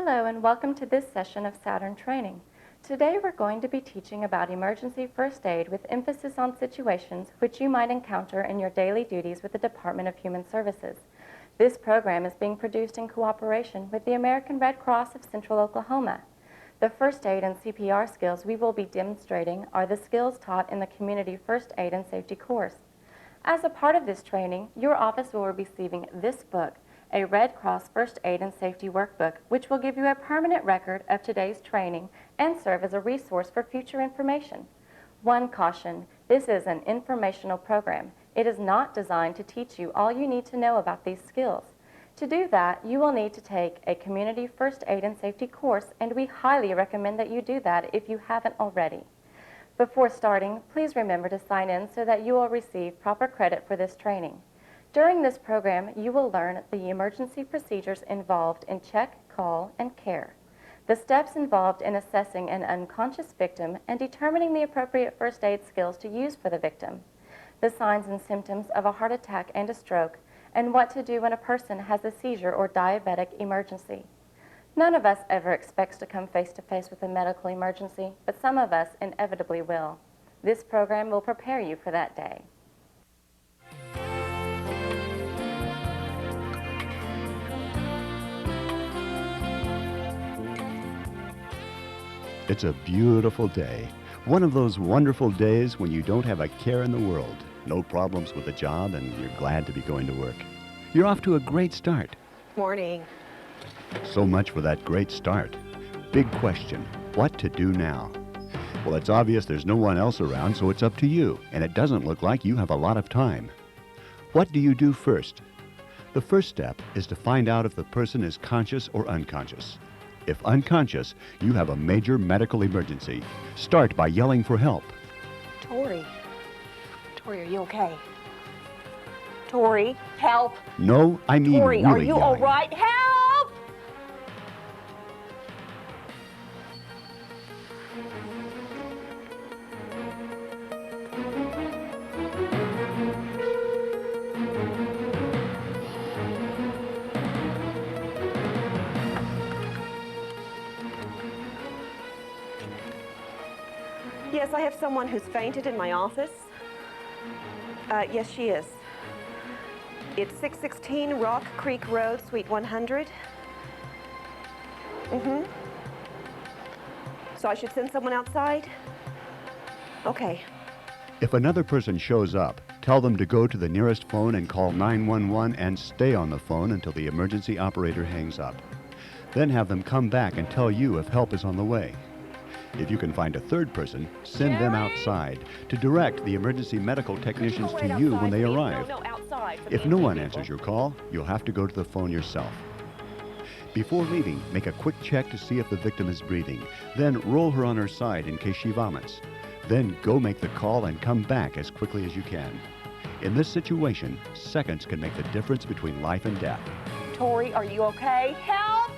Hello and welcome to this session of Saturn Training. Today we're going to be teaching about emergency first aid with emphasis on situations which you might encounter in your daily duties with the Department of Human Services. This program is being produced in cooperation with the American Red Cross of Central Oklahoma. The first aid and CPR skills we will be demonstrating are the skills taught in the Community First Aid and Safety course. As a part of this training, your office will be receiving this book, a Red Cross First Aid and Safety Workbook, which will give you a permanent record of today's training and serve as a resource for future information. One caution, this is an informational program. It is not designed to teach you all you need to know about these skills. To do that, you will need to take a Community First Aid and Safety course, and we highly recommend that you do that if you haven't already. Before starting, please remember to sign in so that you will receive proper credit for this training. During this program, you will learn the emergency procedures involved in check, call, and care, the steps involved in assessing an unconscious victim and determining the appropriate first aid skills to use for the victim, the signs and symptoms of a heart attack and a stroke, and what to do when a person has a seizure or diabetic emergency. None of us ever expects to come face to face with a medical emergency, but some of us inevitably will. This program will prepare you for that day. It's a beautiful day. One of those wonderful days when you don't have a care in the world. No problems with a job and you're glad to be going to work. You're off to a great start. Morning. So much for that great start. Big question, what to do now? Well, it's obvious there's no one else around, so it's up to you, and it doesn't look like you have a lot of time. What do you do first? The first step is to find out if the person is conscious or unconscious. If unconscious, you have a major medical emergency. Start by yelling for help. Tori, are you okay? Tori, help. No, I mean Tori, really are you yelling. all right? Help! Yes, I have someone who's fainted in my office. Yes, she is. It's 616 Rock Creek Road, Suite 100. So I should send someone outside? Okay. If another person shows up, tell them to go to the nearest phone and call 911 and stay on the phone until the emergency operator hangs up. Then have them come back and tell you if help is on the way. If you can find a third person, send them outside to direct the emergency medical technicians to you when they arrive. If no one answers your call, you'll have to go to the phone yourself. Before leaving, make a quick check to see if the victim is breathing. Then roll her on her side in case she vomits. Then go make the call and come back as quickly as you can. In this situation, seconds can make the difference between life and death. Tori, are you okay? Help!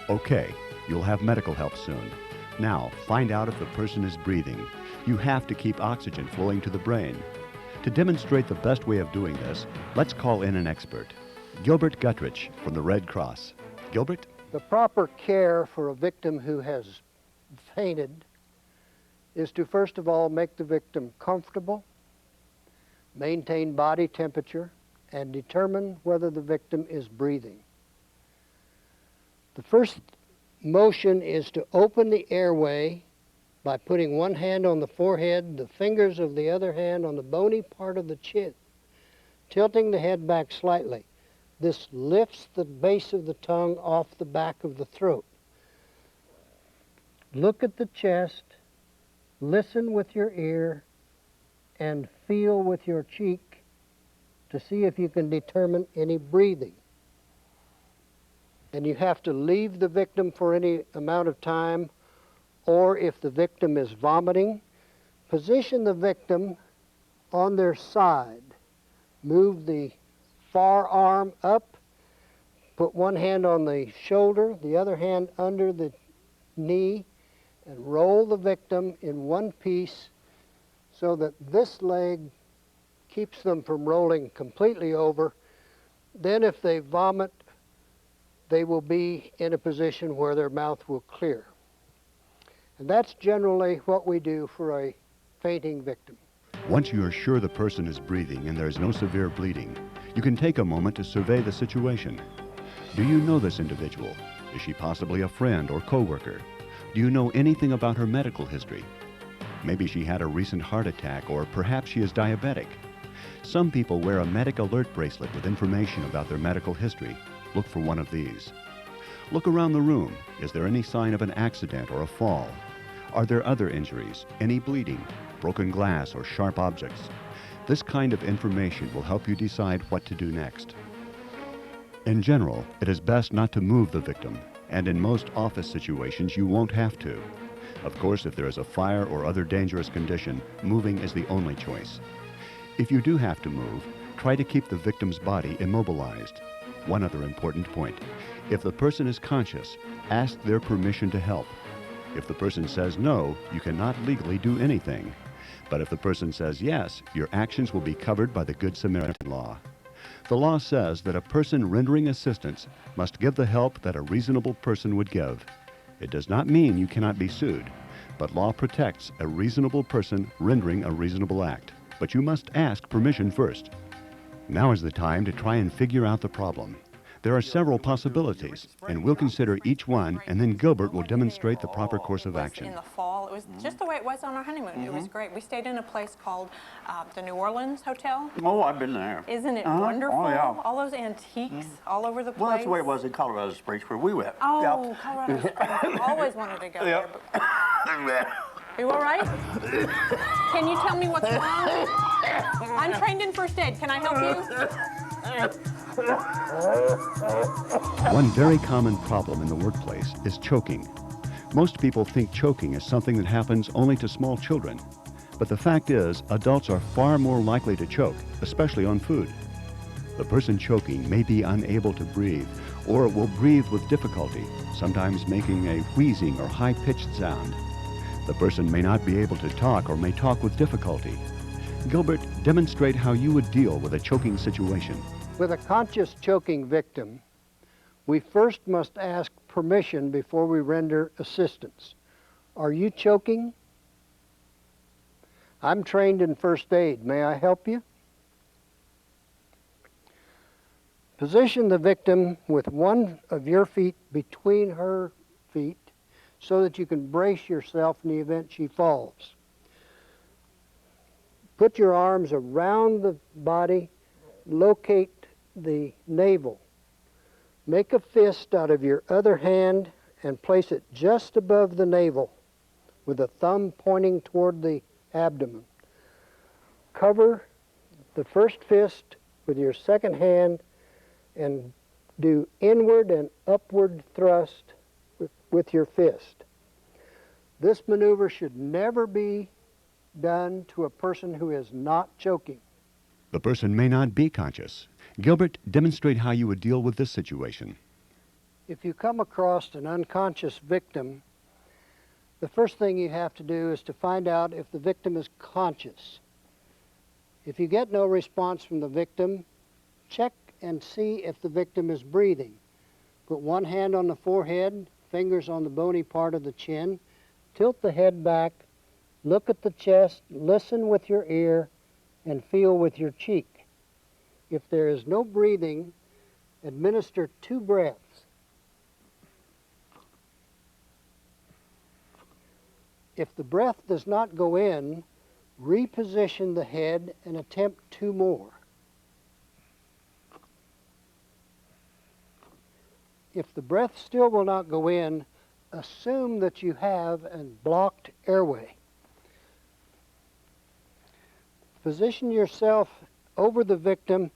Okay, you'll have medical help soon. Now, find out if the person is breathing. You have to keep oxygen flowing to the brain. To demonstrate the best way of doing this, let's call in an expert. Gilbert Guttrich from the Red Cross. Gilbert? The proper care for a victim who has fainted is to first of all make the victim comfortable, maintain body temperature, and determine whether the victim is breathing. The first motion is to open the airway by putting one hand on the forehead, the fingers of the other hand on the bony part of the chin, tilting the head back slightly. This lifts the base of the tongue off the back of the throat. Look at the chest, listen with your ear, and feel with your cheek to see if you can determine any breathing. And you have to leave the victim for any amount of time, or if the victim is vomiting, position the victim on their side. Move the far arm up, put one hand on the shoulder, the other hand under the knee, and roll the victim in one piece so that this leg keeps them from rolling completely over. Then if they vomit, they will be in a position where their mouth will clear. And that's generally what we do for a fainting victim. Once you are sure the person is breathing and there is no severe bleeding, you can take a moment to survey the situation. Do you know this individual? Is she possibly a friend or coworker? Do you know anything about her medical history? Maybe she had a recent heart attack, or perhaps she is diabetic. Some people wear a medic alert bracelet with information about their medical history. Look for one of these. Look around the room. Is there any sign of an accident or a fall? Are there other injuries, any bleeding, broken glass, or sharp objects? This kind of information will help you decide what to do next. In general, it is best not to move the victim, and in most office situations you won't have to. Of course, if there is a fire or other dangerous condition, moving is the only choice. If you do have to move, try to keep the victim's body immobilized. One other important point: if the person is conscious, ask their permission to help. If the person says no, you cannot legally do anything. But if the person says yes, your actions will be covered by the Good Samaritan law. The law says that a person rendering assistance must give the help that a reasonable person would give. It does not mean you cannot be sued, but law protects a reasonable person rendering a reasonable act. But you must ask permission first. Now is the time to try and figure out the problem. There are several possibilities, and we'll consider each one, and then Gilbert will demonstrate the proper course of action. In the fall, it was just the way it was on our honeymoon. It was great. We stayed in a place called the New Orleans Hotel. Oh, I've been there. Isn't it wonderful? Oh, yeah. All those antiques all over the place. Well, that's the way it was in Colorado Springs where we went. Oh, Colorado Springs. Always wanted to go there. But... Are you all right? Can you tell me what's wrong? I'm trained in first aid. Can I help you? One very common problem in the workplace is choking. Most people think choking is something that happens only to small children. But the fact is, adults are far more likely to choke, especially on food. The person choking may be unable to breathe, or will breathe with difficulty, sometimes making a wheezing or high-pitched sound. The person may not be able to talk, or may talk with difficulty. Gilbert, demonstrate how you would deal with a choking situation. With a conscious choking victim, we first must ask permission before we render assistance. Are you choking? I'm trained in first aid. May I help you? Position the victim with one of your feet between her feet so that you can brace yourself in the event she falls. Put your arms around the body, locate the navel. Make a fist out of your other hand and place it just above the navel with the thumb pointing toward the abdomen. Cover the first fist with your second hand and do inward and upward thrust with your fist. This maneuver should never be done to a person who is not choking. The person may not be conscious. Gilbert, demonstrate how you would deal with this situation. If you come across an unconscious victim, the first thing you have to do is to find out if the victim is conscious. If you get no response from the victim, check and see if the victim is breathing. Put one hand on the forehead, fingers on the bony part of the chin, tilt the head back, look at the chest, listen with your ear, and feel with your cheek. If there is no breathing, administer 2 breaths. If the breath does not go in, reposition the head and attempt 2 more. If the breath still will not go in, assume that you have a blocked airway. Position yourself over the victim,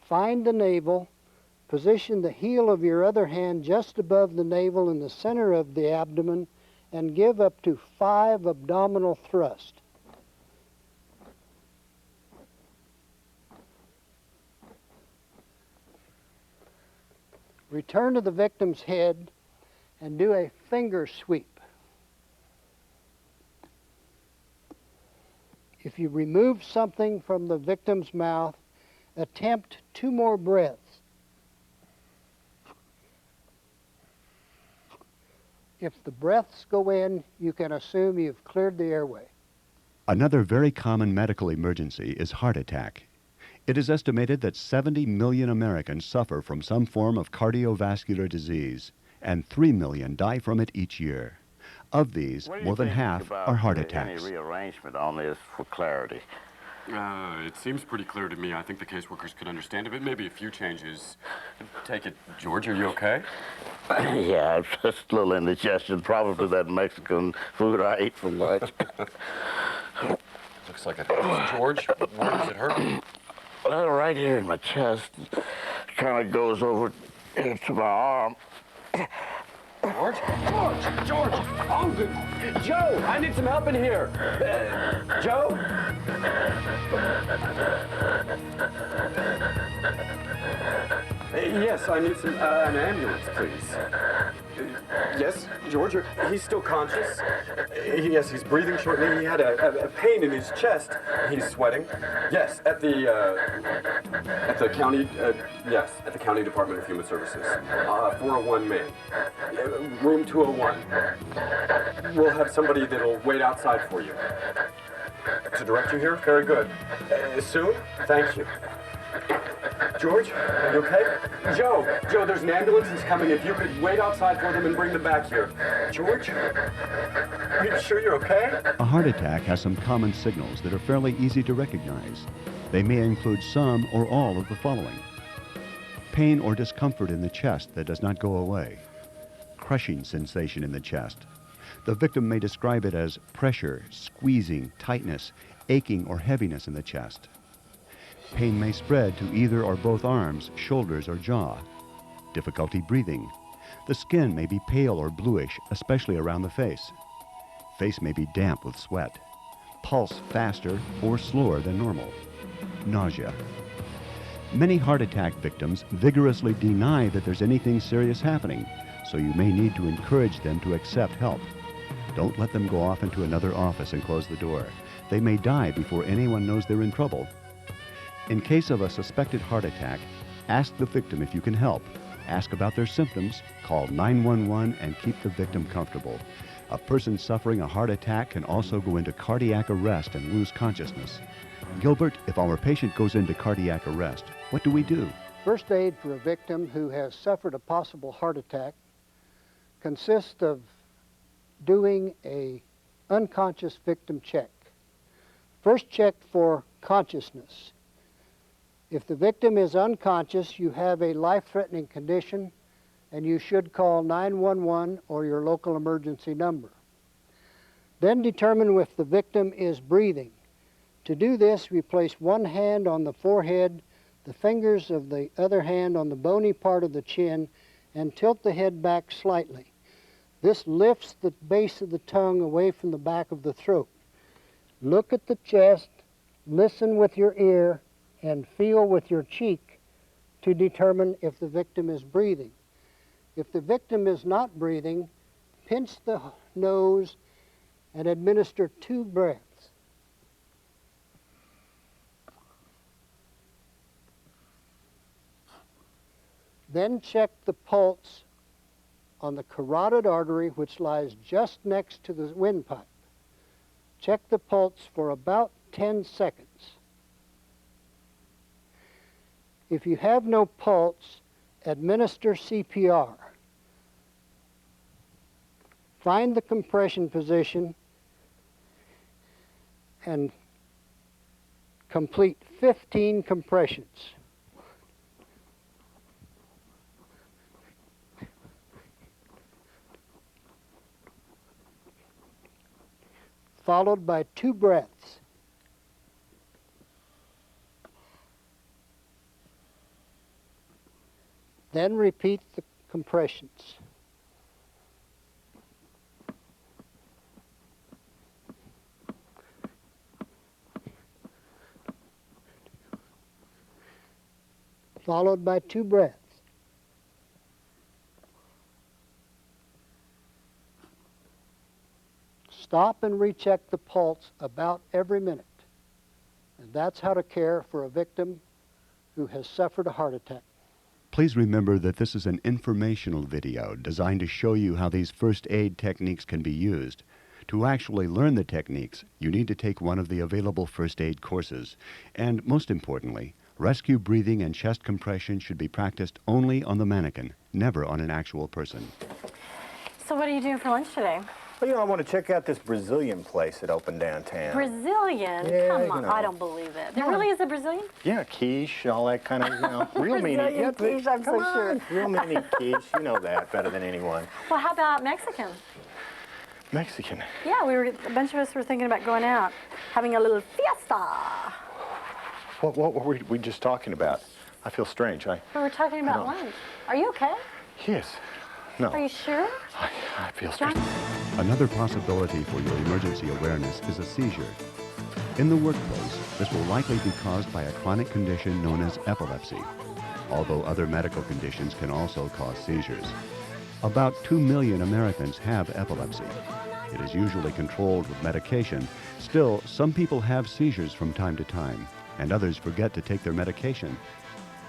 find the navel, position the heel of your other hand just above the navel in the center of the abdomen, and give up to 5 abdominal thrusts. Return to the victim's head and do a finger sweep. If you remove something from the victim's mouth, attempt 2 more breaths. If the breaths go in, you can assume you've cleared the airway. Another very common medical emergency is heart attack. It is estimated that 70 million Americans suffer from some form of cardiovascular disease, and 3 million die from it each year. Of these, What do you more than think half about are heart any attacks. rearrangement on this for clarity? It seems pretty clear to me. I think the caseworkers could understand it, but maybe a few changes. Take it. George, are you okay? Yeah, just a little indigestion, probably that Mexican food I ate for lunch. Looks like it. George, where does it hurt? Well, right here in my chest, kind of goes over into my arm. George? George! Oh, good. Joe, I need some help in here. Joe? Yes, I need an ambulance, please. Yes, George, he's still conscious. Yes, he's breathing shortly. He had a pain in his chest. He's sweating. Yes, at the county, yes, at the County Department of Human Services. 401 Main. Room 201. We'll have somebody that'll wait outside for you. To direct you here? Very good. Soon? Thank you. George, are you okay? Joe, there's an ambulance that's coming. If you could wait outside for them and bring them back here. George, are you sure you're okay? A heart attack has some common signals that are fairly easy to recognize. They may include some or all of the following: pain or discomfort in the chest that does not go away, crushing sensation in the chest. The victim may describe it as pressure, squeezing, tightness, aching, or heaviness in the chest. Pain may spread to either or both arms, shoulders, or jaw. Difficulty breathing. The skin may be pale or bluish, especially around the face. Face may be damp with sweat. Pulse faster or slower than normal. Nausea. Many heart attack victims vigorously deny that there's anything serious happening, so you may need to encourage them to accept help. Don't let them go off into another office and close the door. They may die before anyone knows they're in trouble. In case of a suspected heart attack, ask the victim if you can help. Ask about their symptoms, call 911, and keep the victim comfortable. A person suffering a heart attack can also go into cardiac arrest and lose consciousness. Gilbert, if our patient goes into cardiac arrest, what do we do? First aid for a victim who has suffered a possible heart attack consists of doing a unconscious victim check. First, check for consciousness. If the victim is unconscious, you have a life-threatening condition, and you should call 911 or your local emergency number. Then determine if the victim is breathing. To do this, we place one hand on the forehead, the fingers of the other hand on the bony part of the chin, and tilt the head back slightly. This lifts the base of the tongue away from the back of the throat. Look at the chest, listen with your ear, and feel with your cheek to determine if the victim is breathing. If the victim is not breathing, pinch the nose and administer 2 breaths. Then check the pulse on the carotid artery, which lies just next to the windpipe. Check the pulse for about 10 seconds. If you have no pulse, administer CPR. Find the compression position and complete 15 compressions. Followed by 2 breaths. Then repeat the compressions. Followed by 2 breaths. Stop and recheck the pulse about every minute. And that's how to care for a victim who has suffered a heart attack. Please remember that this is an informational video designed to show you how these first aid techniques can be used. To actually learn the techniques, you need to take one of the available first aid courses. And most importantly, rescue breathing and chest compression should be practiced only on the mannequin, never on an actual person. So what are you doing for lunch today? Well, you know, I want to check out this Brazilian place that opened downtown. Brazilian? Yeah, Come you on, know. I don't believe it. There really is a Brazilian? Yeah, quiche, all that kind of, you know, real meaty. Brazilian quiche, I'm so sure. Real meaty quiche, you know that better than anyone. Well, how about Mexican? Mexican. Yeah, a bunch of us were thinking about going out, having a little fiesta. What were we just talking about? I feel strange. We were talking about lunch. Are you okay? Yes. No. Are you sure? I feel strange. Another possibility for your emergency awareness is a seizure. In the workplace, this will likely be caused by a chronic condition known as epilepsy, although other medical conditions can also cause seizures. About 2 million Americans have epilepsy. It is usually controlled with medication. Still, some people have seizures from time to time, and others forget to take their medication.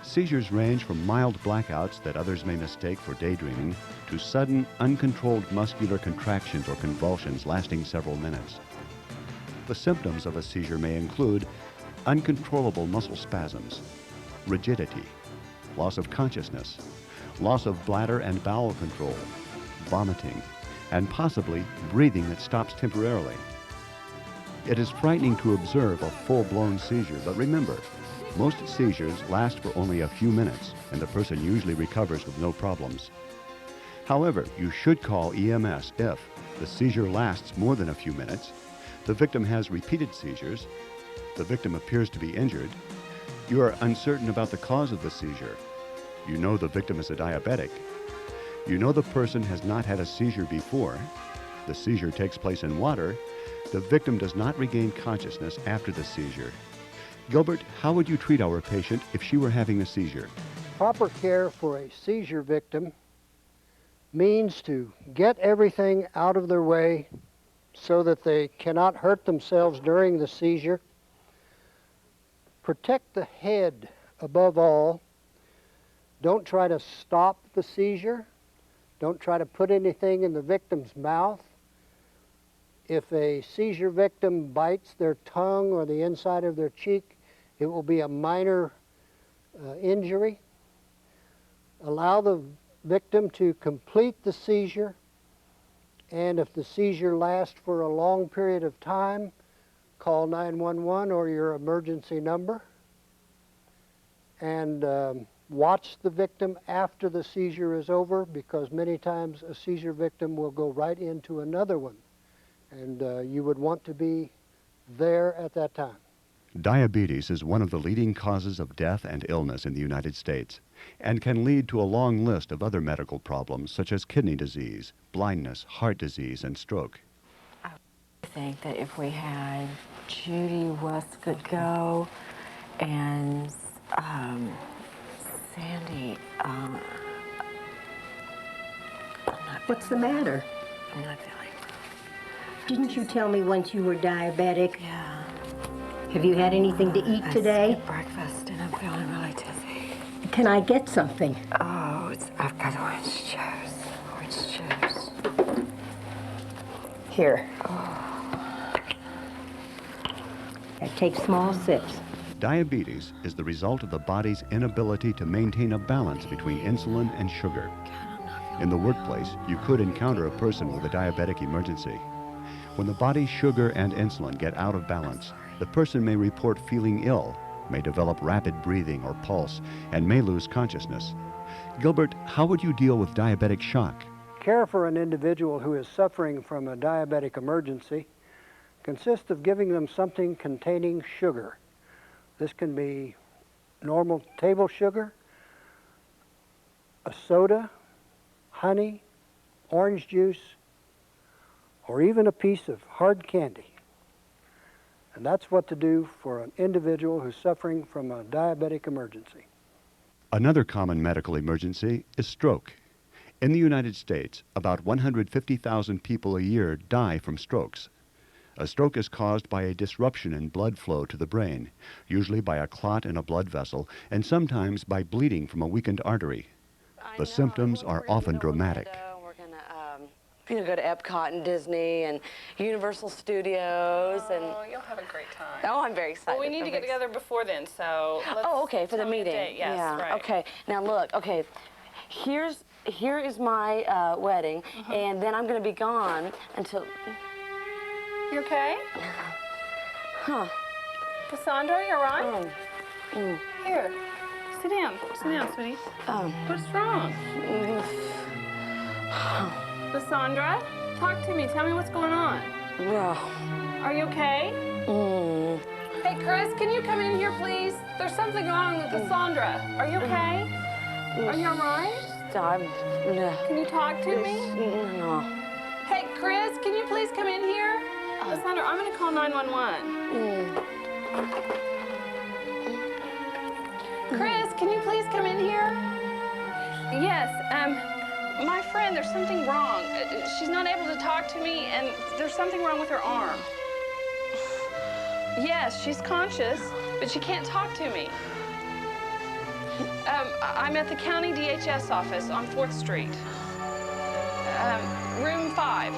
Seizures range from mild blackouts that others may mistake for daydreaming to sudden, uncontrolled muscular contractions or convulsions lasting several minutes. The symptoms of a seizure may include uncontrollable muscle spasms, rigidity, loss of consciousness, loss of bladder and bowel control, vomiting, and possibly breathing that stops temporarily. It is frightening to observe a full-blown seizure, but remember, most seizures last for only a few minutes, and the person usually recovers with no problems. However, you should call EMS if the seizure lasts more than a few minutes, the victim has repeated seizures, the victim appears to be injured, you are uncertain about the cause of the seizure, you know the victim is a diabetic, you know the person has not had a seizure before, the seizure takes place in water, the victim does not regain consciousness after the seizure. Gilbert, how would you treat our patient if she were having a seizure? Proper care for a seizure victim means to get everything out of their way so that they cannot hurt themselves during the seizure. Protect the head above all. Don't try to stop the seizure. Don't try to put anything in the victim's mouth. If a seizure victim bites their tongue or the inside of their cheek, it will be a minor injury. Allow the victim to complete the seizure, and if the seizure lasts for a long period of time, call 911 or your emergency number, and watch the victim after the seizure is over, because many times a seizure victim will go right into another one, and you would want to be there at that time. Diabetes is one of the leading causes of death and illness in the United States and can lead to a long list of other medical problems such as kidney disease, blindness, heart disease, and stroke. I think that if we had Judy Westcott go and Sandy, What's the matter? I'm not feeling. Didn't you tell me once you were diabetic? Yeah. Have you had anything to eat today? I skipped breakfast and I'm feeling really dizzy. Can I get something? Oh, I've got orange juice. Orange juice. Here. Take small sips. Diabetes is the result of the body's inability to maintain a balance between insulin and sugar. In the workplace, you could encounter a person with a diabetic emergency. When the body's sugar and insulin get out of balance, the person may report feeling ill, may develop rapid breathing or pulse, and may lose consciousness. Gilbert, how would you deal with diabetic shock? Care for an individual who is suffering from a diabetic emergency consists of giving them something containing sugar. This can be normal table sugar, a soda, honey, orange juice, or even a piece of hard candy. And that's what to do for an individual who's suffering from a diabetic emergency. Another common medical emergency is stroke. In the United States, about 150,000 people a year die from strokes. A stroke is caused by a disruption in blood flow to the brain, usually by a clot in a blood vessel and sometimes by bleeding from a weakened artery. The symptoms are often dramatic. We're gonna go to Epcot and Disney and Universal Studios and. Oh, you'll have a great time. Oh, I'm very excited. Well, we need to get together before then, so let's. Oh, okay, for the tell me a meeting. date. Yes, yeah. right. Okay. Now look. Okay. Here is my wedding, and then I'm gonna be gone until. You okay? Huh. Cassandra, you all right? Here, sit down. Sit down, sweetie. What's wrong? Cassandra, talk to me. Tell me what's going on. Are you okay? Hey, Chris, can you come in here, please? There's something wrong with Cassandra. Are you okay? Are you all right? Can you talk to me? No. Hey, Chris, can you please come in here? Cassandra, I'm going to call 911. Chris, can you please come in here? Yes, my friend, there's something wrong. She's not able to talk to me, and there's something wrong with her arm. Yes, she's conscious, but she can't talk to me. I'm at the county DHS office on 4th Street. Room 5.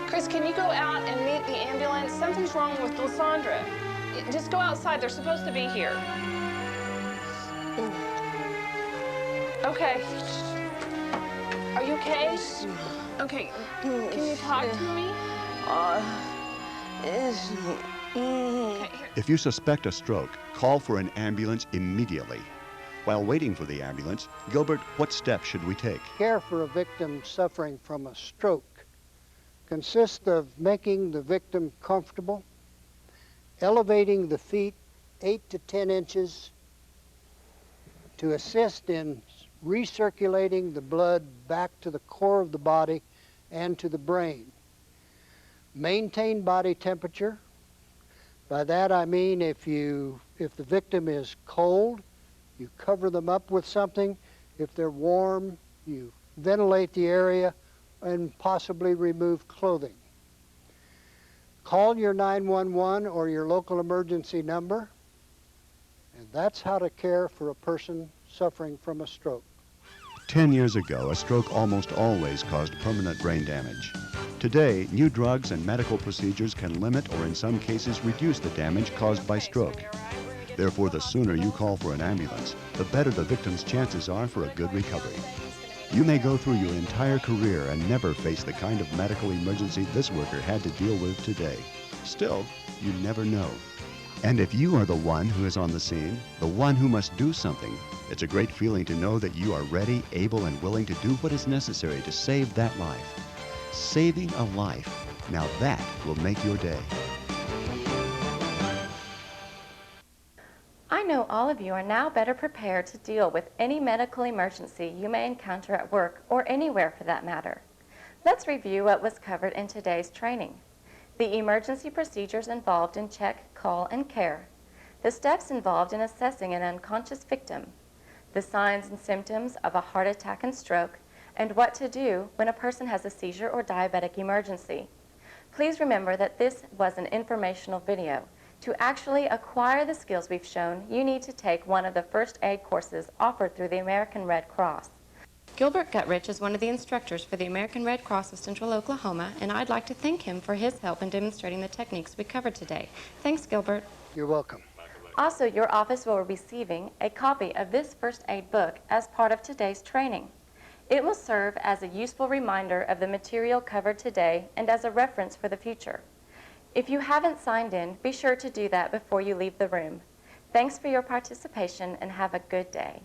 Chris, can you go out and meet the ambulance? Something's wrong with Lysandra. Just go outside. They're supposed to be here. Okay. Are you okay? Okay. Can you talk to me? Okay, here. If you suspect a stroke, call for an ambulance immediately. While waiting for the ambulance, Gilbert, what steps should we take? Care for a victim suffering from a stroke consists of making the victim comfortable, elevating the feet 8 to 10 inches to assist in recirculating the blood back to the core of the body and to the brain. Maintain body temperature. By that I mean if the victim is cold, you cover them up with something. If they're warm, you ventilate the area and possibly remove clothing. Call your 911 or your local emergency number, and that's how to care for a person suffering from a stroke. 10 years ago, a stroke almost always caused permanent brain damage. Today, new drugs and medical procedures can limit or in some cases reduce the damage caused by stroke. Therefore, the sooner you call for an ambulance, the better the victim's chances are for a good recovery. You may go through your entire career and never face the kind of medical emergency this worker had to deal with today. Still, you never know. And if you are the one who is on the scene, the one who must do something, it's a great feeling to know that you are ready, able, and willing to do what is necessary to save that life. Saving a life, now that will make your day. I know all of you are now better prepared to deal with any medical emergency you may encounter at work or anywhere for that matter. Let's review what was covered in today's training. The emergency procedures involved in check, call, and care. The steps involved in assessing an unconscious victim. The signs and symptoms of a heart attack and stroke, and what to do when a person has a seizure or diabetic emergency. Please remember that this was an informational video. To actually acquire the skills we've shown, you need to take one of the first aid courses offered through the American Red Cross. Gilbert Gutrich is one of the instructors for the American Red Cross of Central Oklahoma, and I'd like to thank him for his help in demonstrating the techniques we covered today. Thanks, Gilbert. You're welcome. Also, your office will be receiving a copy of this first aid book as part of today's training. It will serve as a useful reminder of the material covered today and as a reference for the future. If you haven't signed in, be sure to do that before you leave the room. Thanks for your participation and have a good day.